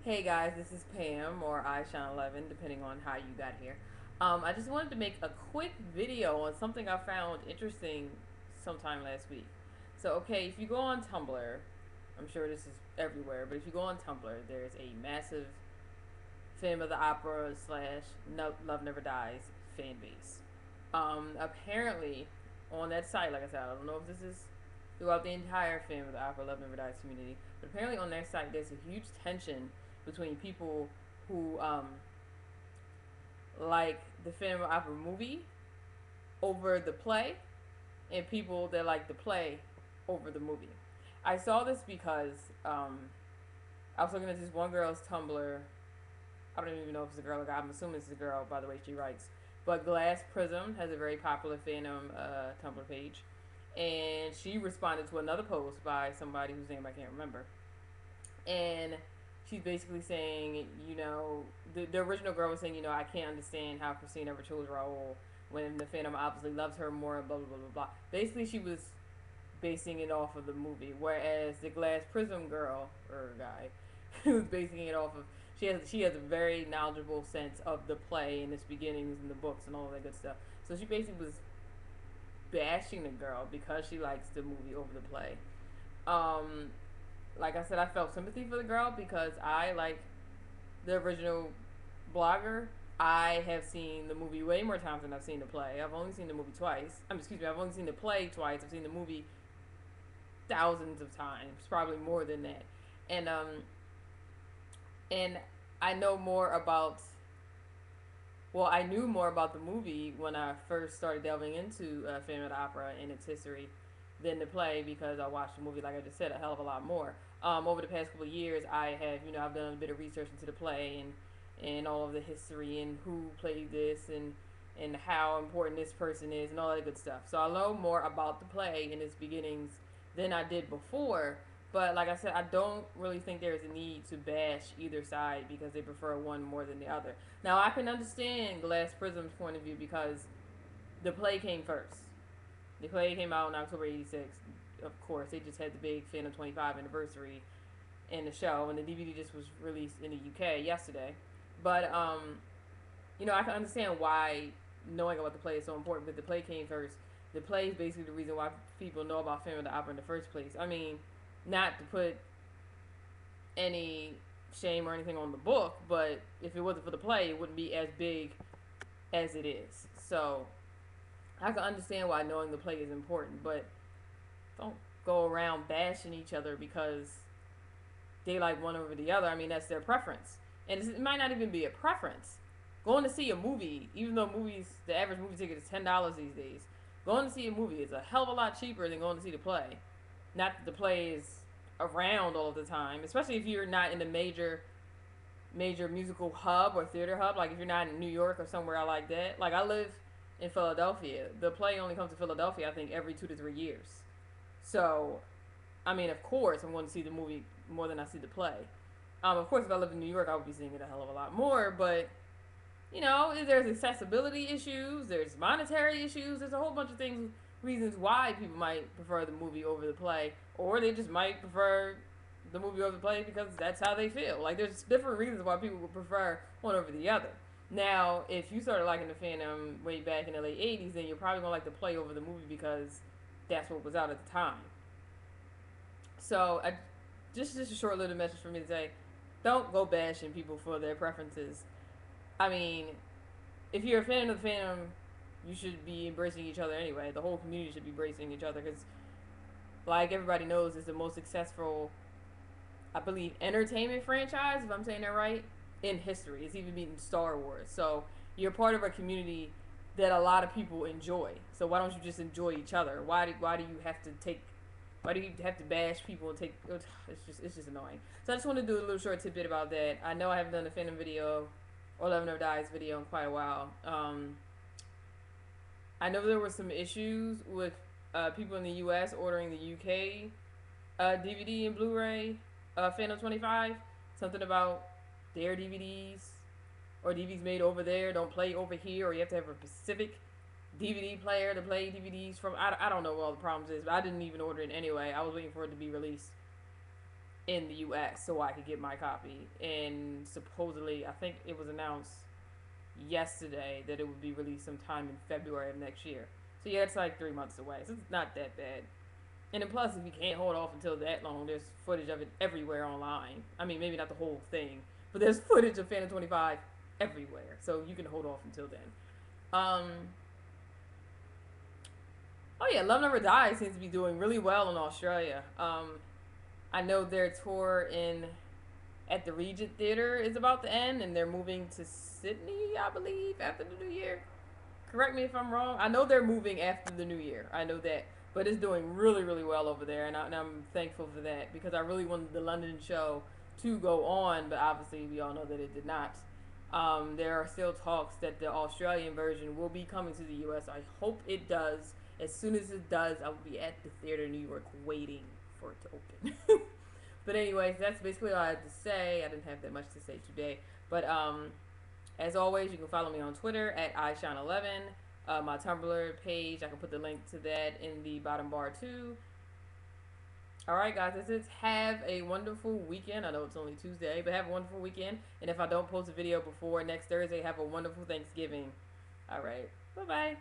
Hey guys, this is Pam or iShine11, depending on how you got here. I just wanted to make a quick video on something I found interesting sometime last week. So, okay, if you go on Tumblr, I'm sure this is everywhere, but if you go on Tumblr, there's a massive Phantom of the Opera slash Love Never Dies fan base. Apparently, on that site, like I said, I don't know if this is throughout the entire Phantom of the Opera Love Never Dies community, but apparently on their site, there's a huge tension between people who like the Phantom of the Opera movie over the play and people that like the play over the movie. I saw this because I was looking at this one girl's Tumblr. I don't even know if it's a girl or guy. I'm assuming it's a girl by the way she writes. But Glass Prism has a very popular Phantom Tumblr page. And she responded to another post by somebody whose name I can't remember. And she's basically saying, the original girl was saying, I can't understand how Christine ever chose Raul when the Phantom obviously loves her more, blah, blah, blah, blah, blah. Basically, she was basing it off of the movie, whereas the Glass Prism girl, or guy, who's basing it off of, she has a very knowledgeable sense of the play and its beginnings and the books and all that good stuff. So she basically was bashing the girl because she likes the movie over the play. Um, like I said, I felt sympathy for the girl because I like the original blogger. I have seen the movie way more times than I've seen the play. I've only seen the movie twice. Excuse me, I've only seen the play twice. I've seen the movie thousands of times, probably more than that. And and I know more about. Well, I knew more about the movie when I first started delving into Phantom of the Opera and its history than the play because I watched the movie, like I just said, a hell of a lot more. Over the past couple of years, I have, I've done a bit of research into the play and all of the history and who played this and how important this person is and all that good stuff. So I know more about the play and its beginnings than I did before. But like I said, I don't really think there's a need to bash either side because they prefer one more than the other. Now I can understand Glass Prism's point of view because the play came first. The play came out in October '86. Of course, they just had the big Phantom 25 anniversary in the show, and the DVD just was released in the UK yesterday. But I can understand why knowing about the play is so important. But the play came first. The play is basically the reason why people know about Phantom of the Opera in the first place. I mean, not to put any shame or anything on the book, but if it wasn't for the play, it wouldn't be as big as it is. So I can understand why knowing the play is important, but don't go around bashing each other because they like one over the other. I mean, that's their preference. And it might not even be a preference. Going to see a movie, even though the average movie ticket is $10 these days, going to see a movie is a hell of a lot cheaper than going to see the play. Not that the play is around all of the time, especially if you're not in a major musical hub or theater hub. Like if you're not in New York or somewhere like that. Like I live in Philadelphia. The play only comes to Philadelphia, I think, every 2 to 3 years. So, I mean, of course, I'm going to see the movie more than I see the play. Of course, if I lived in New York, I would be seeing it a hell of a lot more. But there's accessibility issues, there's monetary issues, there's a whole bunch of things, reasons why people might prefer the movie over the play, or they just might prefer the movie over the play because that's how they feel. Like there's different reasons why people would prefer one over the other. Now, if you started liking the Phantom way back in the late '80s, then you're probably gonna like the play over the movie because that's what was out at the time. So, just a short little message for me to say: don't go bashing people for their preferences. I mean, if you're a fan of the Phantom, you should be embracing each other anyway. The whole community should be embracing each other because, like everybody knows, it's the most successful, I believe, entertainment franchise, if I'm saying that right, in history. It's even beaten Star Wars. So you're part of a community that a lot of people enjoy. So why don't you just enjoy each other? Why do you have to take? Why do you have to bash people and take? It's just annoying. So I just want to do a little short tidbit about that. I know I haven't done a Phantom video or Love Never Dies video in quite a while. I know there were some issues with people in the U.S. ordering the UK DVD and Blu-ray Phantom 25. Something about their DVDs or DVDs made over there don't play over here, or you have to have a specific DVD player to play DVDs from. I don't know what all the problems is, but I didn't even order it anyway. I was waiting for it to be released. in the U.S. so I could get my copy. And supposedly, I think it was announced yesterday that it would be released sometime in February of next year. So yeah, it's like 3 months away. So it's not that bad. And then plus, if you can't hold off until that long, there's footage of it everywhere online. I mean, maybe not the whole thing, but there's footage of Phantom 25 everywhere. So you can hold off until then. Um, oh yeah, Love Never Dies seems to be doing really well in Australia. I know their tour in at the Regent Theater is about to end, and they're moving to Sydney, I believe, after the new year. Correct me if I'm wrong. I know they're moving after the new year. I know that, but it's doing really, really well over there, and I'm thankful for that because I really wanted the London show to go on, but obviously we all know that it did not. There are still talks that the Australian version will be coming to the U.S. I hope it does. As soon as it does, I will be at the theater in New York waiting for it to open. But anyways, that's basically all I had to say. I didn't have that much to say today, but as always, you can follow me on Twitter at iShine11. My Tumblr page, I can put the link to that in the bottom bar too. Alright, guys, that's it. Have a wonderful weekend. I know it's only Tuesday, but have a wonderful weekend. And if I don't post a video before next Thursday, have a wonderful Thanksgiving. Alright, bye bye.